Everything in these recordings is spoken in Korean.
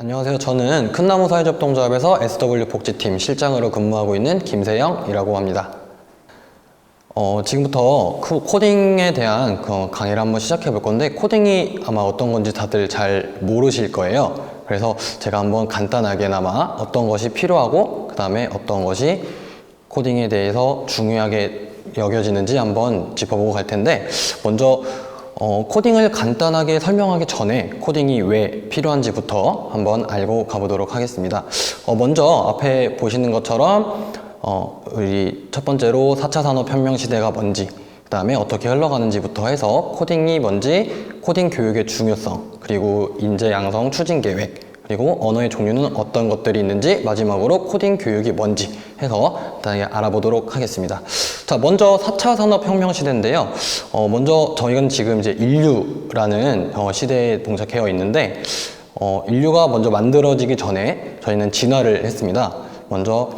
안녕하세요. 저는 큰나무 사회접동조합에서 SW 복지팀 실장으로 근무하고 있는 김세영이라고 합니다. 지금부터 코딩에 대한 강의를 한번 시작해 볼 건데, 코딩이 아마 어떤 건지 다들 잘 모르실 거예요. 그래서 제가 한번 간단하게나마 어떤 것이 필요하고 그 다음에 어떤 것이 코딩에 대해서 중요하게 여겨지는지 한번 짚어보고 갈 텐데, 먼저 코딩을 간단하게 설명하기 전에 코딩이 왜 필요한지부터 한번 알고 가보도록 하겠습니다. 먼저 앞에 보시는 것처럼 우리 첫 번째로 4차 산업혁명 시대가 뭔지, 그 다음에 어떻게 흘러가는지부터 해서 코딩이 뭔지, 코딩 교육의 중요성, 그리고 인재 양성 추진 계획, 그리고 언어의 종류는 어떤 것들이 있는지, 마지막으로 코딩 교육이 뭔지 해서 간단하게 알아보도록 하겠습니다. 자, 먼저 4차 산업혁명 시대인데요. 먼저 저희는 지금 이제 인류라는 시대에 봉착해 있는데, 인류가 먼저 만들어지기 전에 저희는 진화를 했습니다. 먼저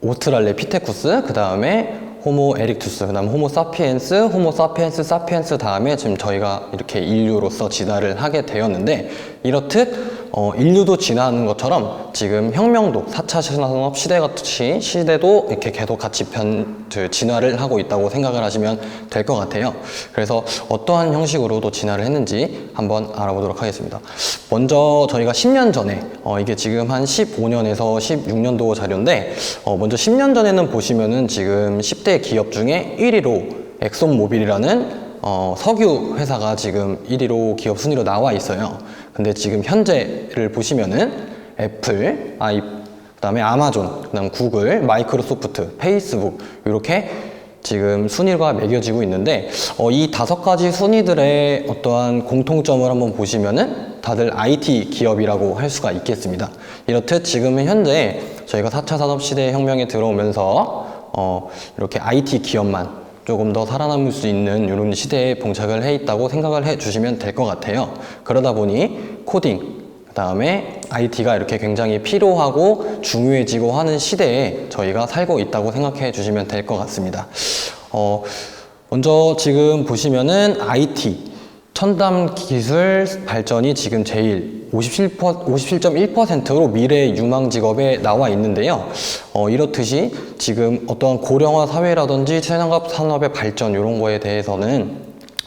오스트랄레피테쿠스, 그 다음에 호모 에릭투스, 그 다음에 호모 사피엔스, 호모 사피엔스, 사피엔스 다음에 지금 저희가 이렇게 인류로서 진화를 하게 되었는데, 이렇듯 인류도 진화하는 것처럼 지금 혁명도 4차 산업 시대 같이 시대도 이렇게 계속 같이 진화를 하고 있다고 생각을 하시면 될 것 같아요. 그래서 어떠한 형식으로도 진화를 했는지 한번 알아보도록 하겠습니다. 먼저 저희가 10년 전에 이게 지금 한 15년에서 16년도 자료인데, 먼저 10년 전에는 보시면은 지금 10대 기업 중에 1위로 엑손모빌이라는 석유 회사가 지금 1위로 기업 순위로 나와 있어요. 근데 지금 현재를 보시면은 애플, 그 다음에 아마존, 그 다음 구글, 마이크로소프트, 페이스북, 이렇게 지금 순위가 매겨지고 있는데, 이 5가지 순위들의 어떠한 공통점을 한번 보시면은 다들 IT 기업이라고 할 수가 있겠습니다. 이렇듯 지금은 현재 저희가 4차 산업시대 혁명에 들어오면서 이렇게 IT 기업만 조금 더 살아남을 수 있는 이런 시대에 봉착을 해 있다고 생각을 해 주시면 될 것 같아요. 그러다 보니 코딩, 그 다음에 IT가 이렇게 굉장히 필요하고 중요해지고 하는 시대에 저희가 살고 있다고 생각해 주시면 될 것 같습니다. 먼저 지금 보시면은 IT, 첨단 기술 발전이 지금 제일 57.1%로 미래 유망 직업에 나와 있는데요. 이렇듯이 지금 어떠한 고령화 사회라든지 최상급 산업의 발전 이런 거에 대해서는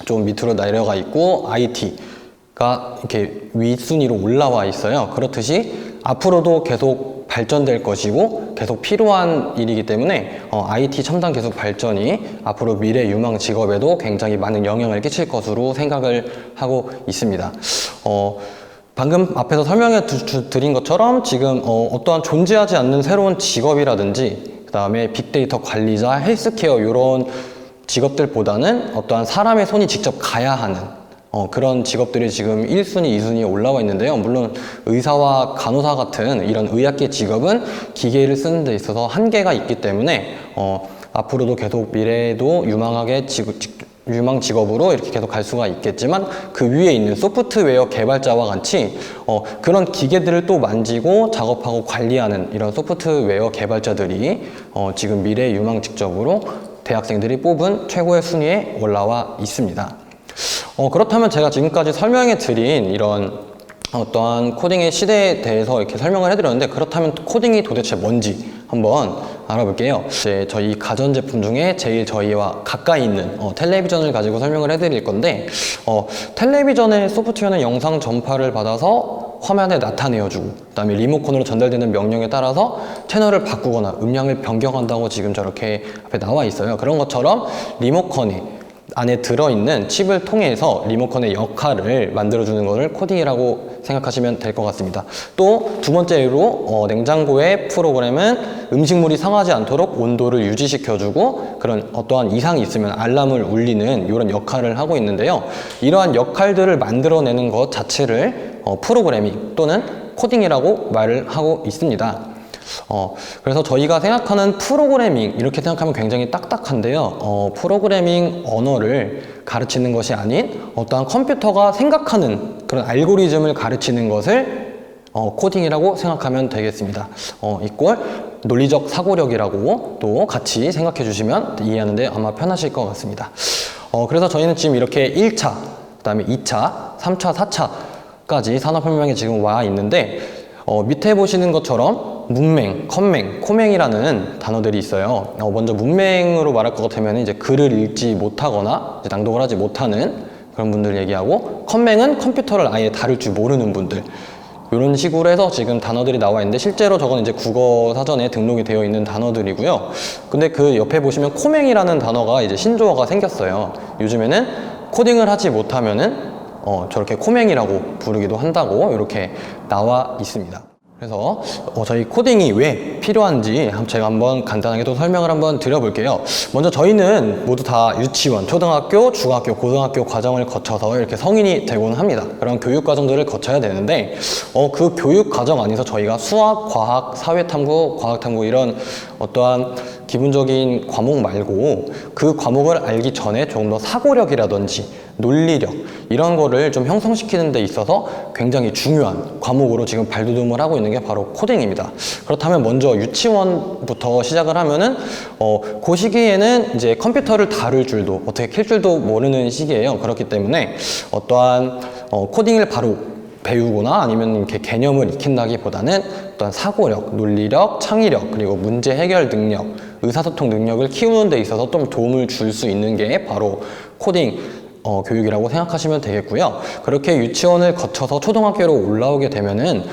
좀 밑으로 내려가 있고, IT가 이렇게 윗순위로 올라와 있어요. 그렇듯이 앞으로도 계속 발전될 것이고 계속 필요한 일이기 때문에 IT 첨단 기술 발전이 앞으로 미래 유망 직업에도 굉장히 많은 영향을 끼칠 것으로 생각을 하고 있습니다. 방금 앞에서 설명해 드린 것처럼 지금 어떠한 존재하지 않는 새로운 직업이라든지, 그 다음에 빅데이터 관리자, 헬스케어 이런 직업들보다는 어떠한 사람의 손이 직접 가야 하는 그런 직업들이 지금 1순위, 2순위에 올라와 있는데요. 물론 의사와 간호사 같은 이런 의학계 직업은 기계를 쓰는 데 있어서 한계가 있기 때문에 앞으로도 계속 미래에도 유망 직업으로 이렇게 계속 갈 수가 있겠지만, 그 위에 있는 소프트웨어 개발자와 같이 그런 기계들을 또 만지고 작업하고 관리하는 이런 소프트웨어 개발자들이 지금 미래 유망 직업으로 대학생들이 뽑은 최고의 순위에 올라와 있습니다. 그렇다면 제가 지금까지 설명해 드린 이런 어떠한 코딩의 시대에 대해서 이렇게 설명을 해드렸는데, 그렇다면 코딩이 도대체 뭔지 한번 알아볼게요. 이제 저희 가전제품 중에 제일 저희와 가까이 있는 텔레비전을 가지고 설명을 해드릴 건데, 텔레비전의 소프트웨어는 영상 전파를 받아서 화면에 나타내어주고, 그 다음에 리모컨으로 전달되는 명령에 따라서 채널을 바꾸거나 음량을 변경한다고 지금 저렇게 앞에 나와 있어요. 그런 것처럼 리모컨에 안에 들어있는 칩을 통해서 리모컨의 역할을 만들어주는 것을 코딩이라고 생각하시면 될 것 같습니다. 또 두 번째로 냉장고의 프로그램은 음식물이 상하지 않도록 온도를 유지시켜주고, 그런 어떠한 이상이 있으면 알람을 울리는 이런 역할을 하고 있는데요. 이러한 역할들을 만들어내는 것 자체를 프로그래밍 또는 코딩이라고 말을 하고 있습니다. 그래서 저희가 생각하는 프로그래밍, 이렇게 생각하면 굉장히 딱딱한데요. 프로그래밍 언어를 가르치는 것이 아닌 어떠한 컴퓨터가 생각하는 그런 알고리즘을 가르치는 것을 코딩이라고 생각하면 되겠습니다. 이꼴 논리적 사고력이라고 또 같이 생각해 주시면 이해하는데 아마 편하실 것 같습니다. 그래서 저희는 지금 이렇게 1차, 그 다음에 2차, 3차, 4차 까지 산업혁명이 지금 와 있는데 밑에 보시는 것처럼 문맹, 컴맹, 코맹이라는 단어들이 있어요. 먼저 문맹으로 말할 것 같으면 이제 글을 읽지 못하거나 이제 낭독을 하지 못하는 그런 분들 얘기하고, 컴맹은 컴퓨터를 아예 다룰 줄 모르는 분들, 이런 식으로 해서 지금 단어들이 나와 있는데 실제로 저건 이제 국어 사전에 등록이 되어 있는 단어들이고요. 근데 그 옆에 보시면 코맹이라는 단어가 이제 신조어가 생겼어요. 요즘에는 코딩을 하지 못하면은 저렇게 코맹이라고 부르기도 한다고 이렇게 나와 있습니다. 그래서 저희 코딩이 왜 필요한지 제가 한번 간단하게 또 설명을 한번 드려볼게요. 먼저 저희는 모두 다 유치원, 초등학교, 중학교, 고등학교 과정을 거쳐서 이렇게 성인이 되곤 합니다. 그런 교육 과정들을 거쳐야 되는데 그 교육 과정 안에서 저희가 수학, 과학, 사회탐구, 과학탐구 이런 어떠한 기본적인 과목 말고 그 과목을 알기 전에 조금 더 사고력이라든지 논리력 이런 거를 좀 형성시키는 데 있어서 굉장히 중요한 과목으로 지금 발돋움을 하고 있는 게 바로 코딩입니다. 그렇다면 먼저 유치원부터 시작을 하면은 그 시기에는 이제 컴퓨터를 다룰 줄도 어떻게 킬 줄도 모르는 시기예요. 그렇기 때문에 어떠한 코딩을 바로 배우거나 아니면 이렇게 개념을 익힌다기보다는 어떤 사고력, 논리력, 창의력, 그리고 문제 해결 능력, 의사소통 능력을 키우는 데 있어서 좀 도움을 줄 수 있는 게 바로 코딩 교육이라고 생각하시면 되겠고요. 그렇게 유치원을 거쳐서 초등학교로 올라오게 되면은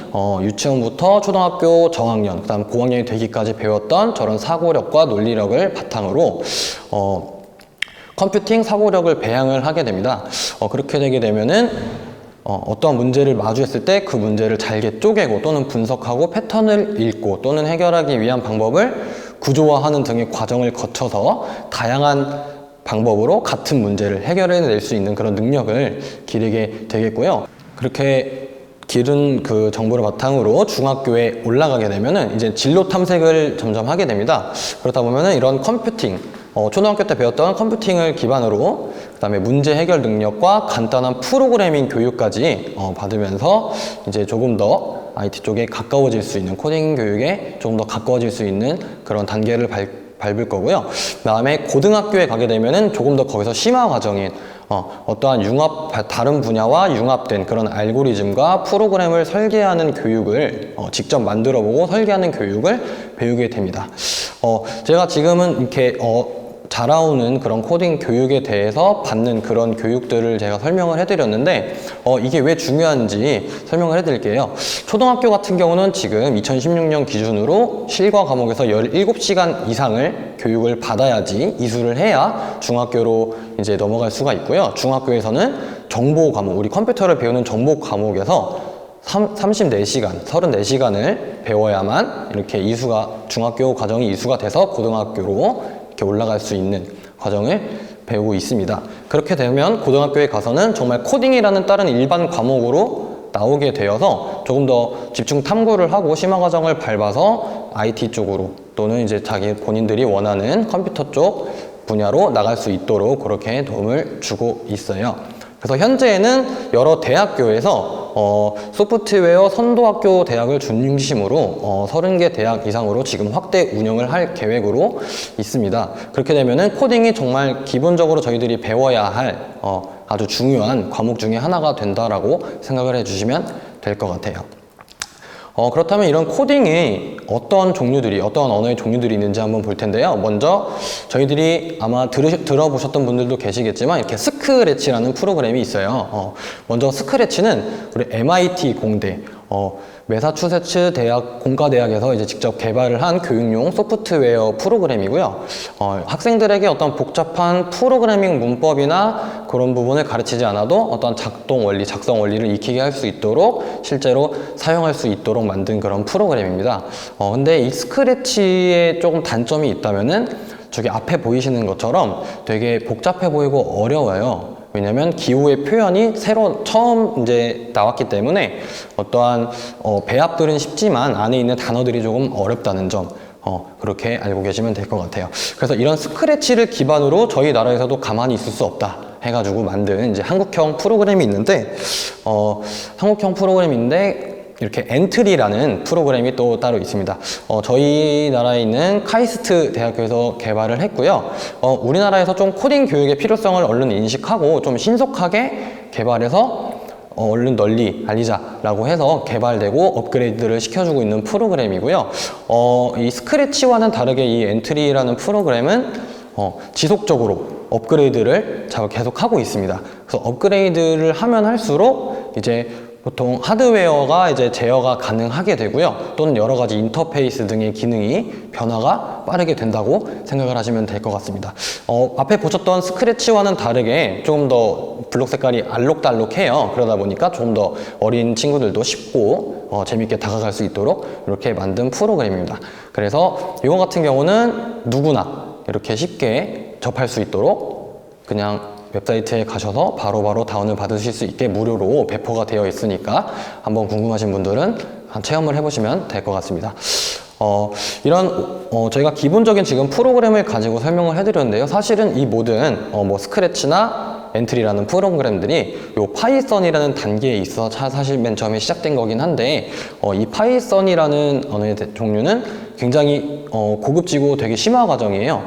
유치원부터 초등학교 저학년, 그다음 고학년이 되기까지 배웠던 저런 사고력과 논리력을 바탕으로 컴퓨팅 사고력을 배양을 하게 됩니다. 그렇게 되게 되면은 어떠한 문제를 마주했을 때 그 문제를 잘게 쪼개고 또는 분석하고 패턴을 읽고 또는 해결하기 위한 방법을 구조화하는 등의 과정을 거쳐서 다양한 방법으로 같은 문제를 해결해낼 수 있는 그런 능력을 기르게 되겠고요. 그렇게 기른 그 정보를 바탕으로 중학교에 올라가게 되면은 이제 진로 탐색을 점점 하게 됩니다. 그렇다 보면은 이런 컴퓨팅, 초등학교 때 배웠던 컴퓨팅을 기반으로 그다음에 문제 해결 능력과 간단한 프로그래밍 교육까지 받으면서 이제 조금 더 IT 쪽에 가까워질 수 있는, 코딩 교육에 조금 더 가까워질 수 있는 그런 단계를 밟을 거고요. 그다음에 고등학교에 가게 되면은 조금 더 거기서 심화 과정인 어떠한 다른 분야와 융합된 그런 알고리즘과 프로그램을 설계하는 교육을 직접 만들어보고 설계하는 교육을 배우게 됩니다. 제가 지금은 이렇게 자라오는 그런 코딩 교육에 대해서 받는 그런 교육들을 제가 설명을 해드렸는데 이게 왜 중요한지 설명을 해드릴게요. 초등학교 같은 경우는 지금 2016년 기준으로 실과 과목에서 17시간 이상을 교육을 받아야지 이수를 해야 중학교로 이제 넘어갈 수가 있고요. 중학교에서는 정보 과목, 우리 컴퓨터를 배우는 정보 과목에서 34시간을 배워야만 이렇게 중학교 과정이 이수가 돼서 고등학교로 이렇게 올라갈 수 있는 과정을 배우고 있습니다. 그렇게 되면 고등학교에 가서는 정말 코딩이라는 다른 일반 과목으로 나오게 되어서 조금 더 집중 탐구를 하고 심화 과정을 밟아서 IT 쪽으로 또는 이제 본인들이 원하는 컴퓨터 쪽 분야로 나갈 수 있도록 그렇게 도움을 주고 있어요. 그래서 현재는 여러 대학교에서 소프트웨어 선도학교 대학을 중심으로 30개 대학 이상으로 지금 확대 운영을 할 계획으로 있습니다. 그렇게 되면은 코딩이 정말 기본적으로 저희들이 배워야 할 아주 중요한 과목 중에 하나가 된다라고 생각을 해주시면 될 것 같아요. 그렇다면 이런 코딩이 어떤 언어의 종류들이 있는지 한번 볼 텐데요. 먼저 저희들이 아마 들어보셨던 분들도 계시겠지만 이렇게 스크래치라는 프로그램이 있어요. 먼저 스크래치는 우리 MIT 공대, 매사추세츠 대학 공과대학에서 이제 직접 개발을 한 교육용 소프트웨어 프로그램이고요. 학생들에게 어떤 복잡한 프로그래밍 문법이나 그런 부분을 가르치지 않아도 어떤 작성 원리를 익히게 할 수 있도록 실제로 사용할 수 있도록 만든 그런 프로그램입니다. 근데 이 스크래치에 조금 단점이 있다면은 저기 앞에 보이시는 것처럼 되게 복잡해 보이고 어려워요. 왜냐면 기호의 표현이 처음 이제 나왔기 때문에 어떠한 배합들은 쉽지만 안에 있는 단어들이 조금 어렵다는 점 그렇게 알고 계시면 될 것 같아요. 그래서 이런 스크래치를 기반으로 저희 나라에서도 가만히 있을 수 없다 해가지고 만든 이제 한국형 프로그램이 있는데 이렇게 엔트리라는 프로그램이 또 따로 있습니다. 저희 나라에 있는 카이스트 대학교에서 개발을 했고요. 우리나라에서 좀 코딩 교육의 필요성을 얼른 인식하고 좀 신속하게 개발해서 얼른 널리 알리자라고 해서 개발되고 업그레이드를 시켜주고 있는 프로그램이고요. 이 스크래치와는 다르게 이 엔트리라는 프로그램은 지속적으로 업그레이드를 계속 하고 있습니다. 그래서 업그레이드를 하면 할수록 이제 보통 하드웨어가 이제 제어가 가능하게 되고요. 또는 여러 가지 인터페이스 등의 기능이 변화가 빠르게 된다고 생각을 하시면 될 것 같습니다. 앞에 보셨던 스크래치와는 다르게 조금 더 블록 색깔이 알록달록해요. 그러다 보니까 조금 더 어린 친구들도 쉽고 재밌게 다가갈 수 있도록 이렇게 만든 프로그램입니다. 그래서 이거 같은 경우는 누구나 이렇게 쉽게 접할 수 있도록 그냥 웹사이트에 가셔서 바로바로 다운을 받으실 수 있게 무료로 배포가 되어 있으니까 한번 궁금하신 분들은 체험을 해보시면 될 것 같습니다. 저희가 기본적인 지금 프로그램을 가지고 설명을 해드렸는데요. 사실은 이 모든 뭐 스크래치나 엔트리라는 프로그램들이 요 파이썬이라는 단계에 있어 사실 맨 처음에 시작된 거긴 한데 이 파이썬이라는 언어의 종류는 굉장히 고급지고 되게 심화 과정이에요.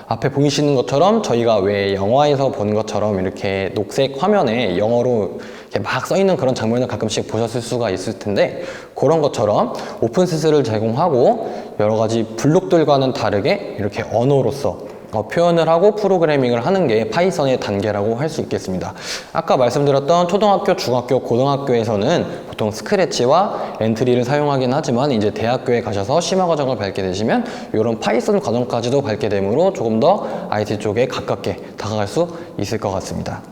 앞에 보이시는 것처럼 저희가 왜 영화에서 보는 것처럼 이렇게 녹색 화면에 영어로 이렇게 막 써있는 그런 장면을 가끔씩 보셨을 수가 있을 텐데 그런 것처럼 오픈소스를 제공하고 여러 가지 블록들과는 다르게 이렇게 언어로서 표현을 하고 프로그래밍을 하는 게 파이썬의 단계라고 할 수 있겠습니다. 아까 말씀드렸던 초등학교, 중학교, 고등학교에서는 보통 스크래치와 엔트리를 사용하긴 하지만 이제 대학교에 가셔서 심화 과정을 밟게 되시면 이런 파이썬 과정까지도 밟게 되므로 조금 더 IT 쪽에 가깝게 다가갈 수 있을 것 같습니다.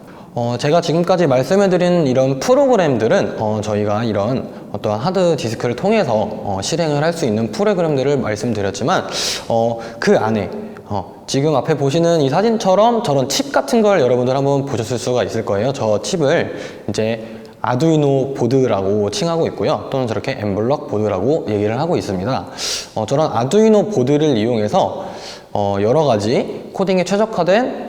제가 지금까지 말씀해드린 이런 프로그램들은 저희가 이런 어떠한 하드 디스크를 통해서 실행을 할 수 있는 프로그램들을 말씀드렸지만 그 안에 지금 앞에 보시는 이 사진처럼 저런 칩 같은 걸 여러분들 한번 보셨을 수가 있을 거예요. 저 칩을 이제 아두이노 보드라고 칭하고 있고요. 또는 저렇게 엠블럭 보드라고 얘기를 하고 있습니다. 저런 아두이노 보드를 이용해서 여러 가지 코딩에 최적화된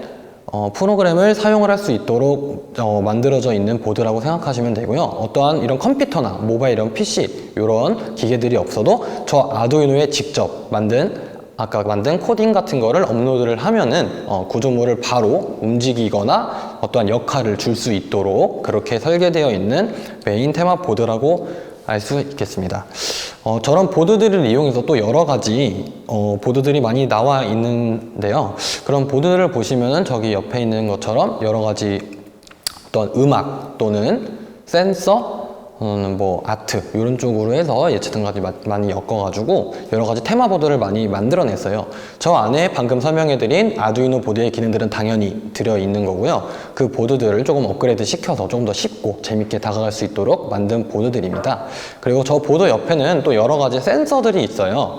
프로그램을 사용을 할 수 있도록 만들어져 있는 보드라고 생각하시면 되고요. 어떠한 이런 컴퓨터나 모바일 이런 PC 이런 기계들이 없어도 저 아두이노에 직접 아까 만든 코딩 같은 거를 업로드를 하면은 구조물을 바로 움직이거나 어떠한 역할을 줄 수 있도록 그렇게 설계되어 있는 메인 테마 보드라고 알 수 있겠습니다. 저런 보드들을 이용해서 또 여러 가지 보드들이 많이 나와 있는데요. 그런 보드를 보시면은 저기 옆에 있는 것처럼 여러 가지 어떤 음악 또는 센서 뭐 아트 이런 쪽으로 해서 예체능까지 많이 엮어가지고 여러 가지 테마 보드를 많이 만들어냈어요. 저 안에 방금 설명해드린 아두이노 보드의 기능들은 당연히 들어있는 거고요. 그 보드들을 조금 업그레이드 시켜서 조금 더 쉽고 재밌게 다가갈 수 있도록 만든 보드들입니다. 그리고 저 보드 옆에는 또 여러 가지 센서들이 있어요.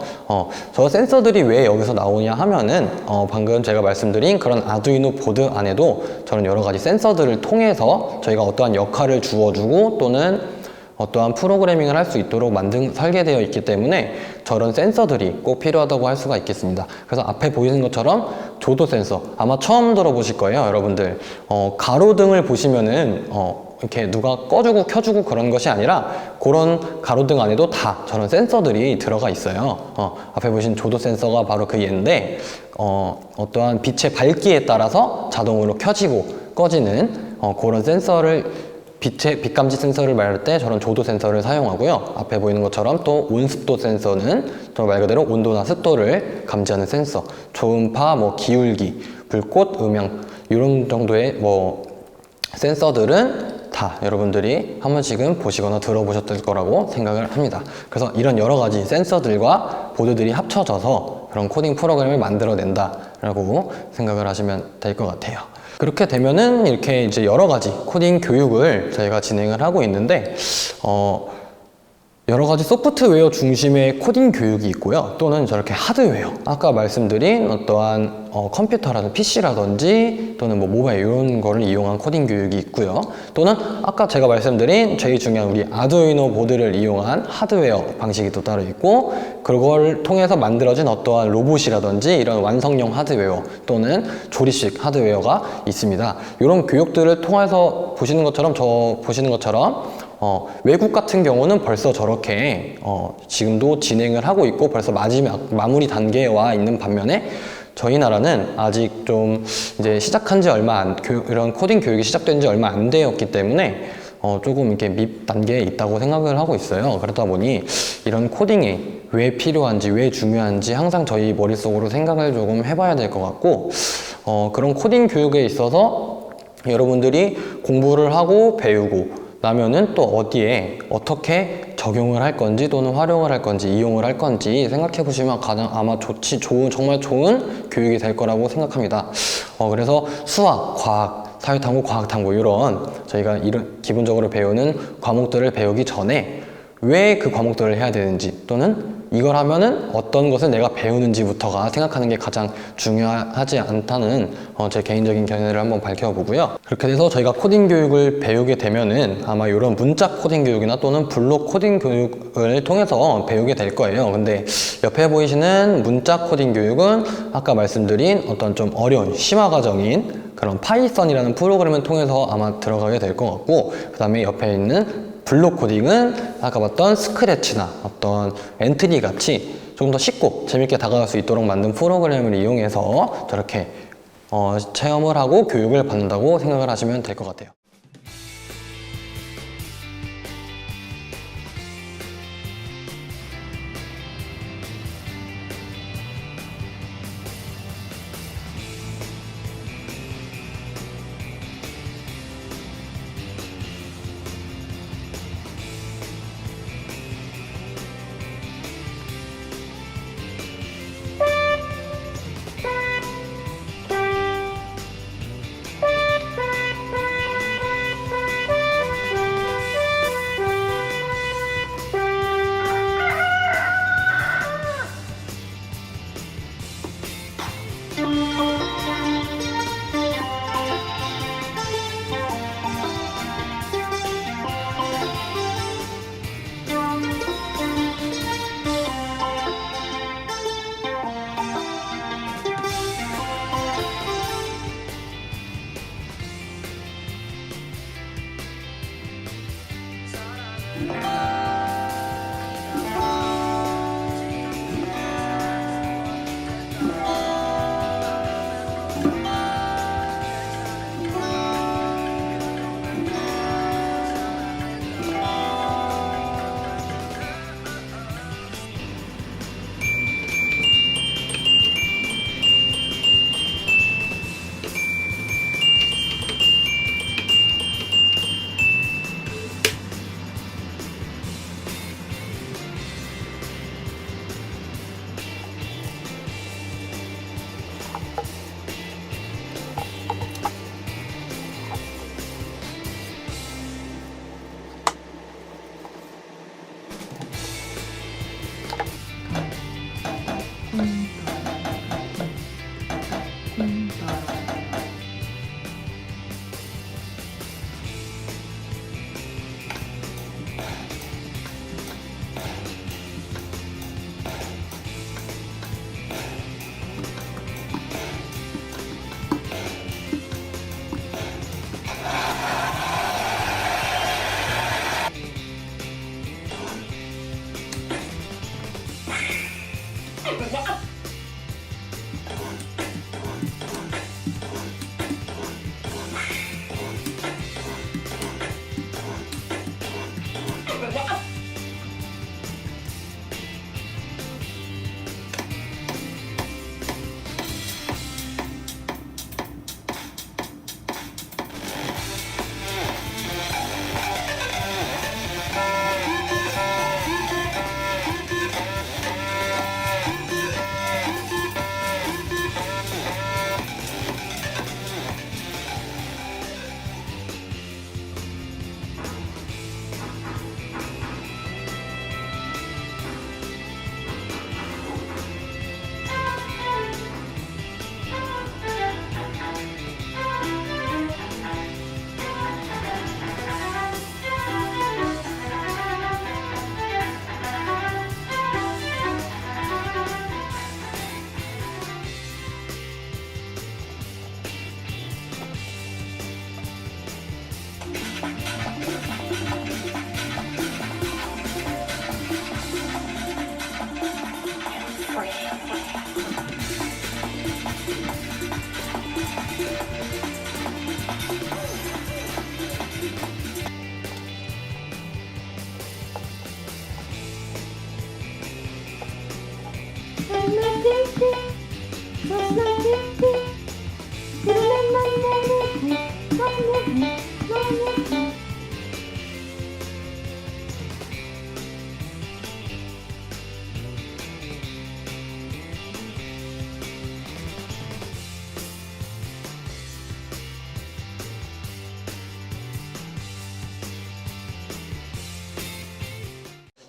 저 센서들이 왜 여기서 나오냐 하면은 방금 제가 말씀드린 그런 아두이노 보드 안에도 저런 여러 가지 센서들을 통해서 저희가 어떠한 역할을 주어주고 또는 어떠한 프로그래밍을 할 수 있도록 설계되어 있기 때문에 저런 센서들이 꼭 필요하다고 할 수가 있겠습니다. 그래서 앞에 보이는 것처럼 조도 센서 아마 처음 들어보실 거예요, 여러분들. 가로등을 보시면은 이렇게 누가 꺼주고 켜주고 그런 것이 아니라 그런 가로등 안에도 다 저런 센서들이 들어가 있어요. 앞에 보신 조도 센서가 바로 그 얘인데 어떠한 빛의 밝기에 따라서 자동으로 켜지고 꺼지는 그런 센서를 빛감지 센서를 말할 때 저런 조도 센서를 사용하고요. 앞에 보이는 것처럼 또 온습도 센서는 말 그대로 온도나 습도를 감지하는 센서, 초음파, 뭐 기울기, 불꽃, 음영 이런 정도의 뭐 센서들은 다 여러분들이 한 번씩은 보시거나 들어보셨을 거라고 생각을 합니다. 그래서 이런 여러 가지 센서들과 보드들이 합쳐져서 그런 코딩 프로그램을 만들어낸다라고 생각을 하시면 될 것 같아요. 그렇게 되면은 이렇게 이제 여러 가지 코딩 교육을 저희가 진행을 하고 있는데, 여러 가지 소프트웨어 중심의 코딩 교육이 있고요. 또는 저렇게 하드웨어. 아까 말씀드린 어떠한 컴퓨터라든지 PC라든지 또는 뭐 모바일 이런 거를 이용한 코딩 교육이 있고요. 또는 아까 제가 말씀드린 제일 중요한 우리 아두이노 보드를 이용한 하드웨어 방식이 또 따로 있고, 그걸 통해서 만들어진 어떠한 로봇이라든지 이런 완성형 하드웨어 또는 조립식 하드웨어가 있습니다. 이런 교육들을 통해서 보시는 것처럼 외국 같은 경우는 벌써 저렇게 지금도 진행을 하고 있고 벌써 마무리 단계에 와 있는 반면에 저희 나라는 아직 좀 이제 시작한 지 이런 코딩 교육이 시작된 지 얼마 안 되었기 때문에 조금 이렇게 밑 단계에 있다고 생각을 하고 있어요. 그러다 보니 이런 코딩이 왜 필요한지, 왜 중요한지 항상 저희 머릿속으로 생각을 조금 해봐야 될 것 같고, 그런 코딩 교육에 있어서 여러분들이 공부를 하고 배우고 나면은 또 어디에 어떻게 적용을 할 건지 또는 활용을 할 건지 이용을 할 건지 생각해 보시면 가장 아마 정말 좋은 교육이 될 거라고 생각합니다. 그래서 수학, 과학, 사회탐구, 과학탐구 이런 저희가 기본적으로 배우는 과목들을 배우기 전에 왜 그 과목들을 해야 되는지 또는 이걸 하면은 어떤 것을 내가 배우는지부터가 생각하는 게 가장 중요하지 않다는 제 개인적인 견해를 한번 밝혀보고요. 그렇게 돼서 저희가 코딩 교육을 배우게 되면은 아마 이런 문자 코딩 교육이나 또는 블록 코딩 교육을 통해서 배우게 될 거예요. 근데 옆에 보이시는 문자 코딩 교육은 아까 말씀드린 어떤 좀 어려운 심화과정인 그런 파이썬이라는 프로그램을 통해서 아마 들어가게 될 것 같고, 그 다음에 옆에 있는 블록 코딩은 아까 봤던 스크래치나 어떤 엔트리 같이 조금 더 쉽고 재밌게 다가갈 수 있도록 만든 프로그램을 이용해서 저렇게 체험을 하고 교육을 받는다고 생각을 하시면 될 것 같아요.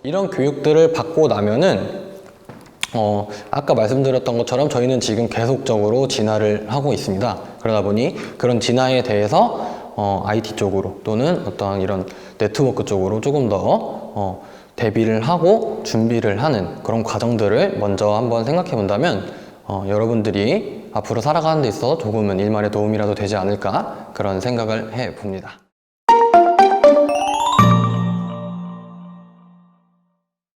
이런 교육들을 받고 나면은 아까 말씀드렸던 것처럼 저희는 지금 계속적으로 진화를 하고 있습니다. 그러다 보니 그런 진화에 대해서 IT 쪽으로 또는 어떠한 이런 네트워크 쪽으로 조금 더 대비를 하고 준비를 하는 그런 과정들을 먼저 한번 생각해 본다면 여러분들이 앞으로 살아가는 데 있어서 조금은 일말의 도움이라도 되지 않을까 그런 생각을 해 봅니다.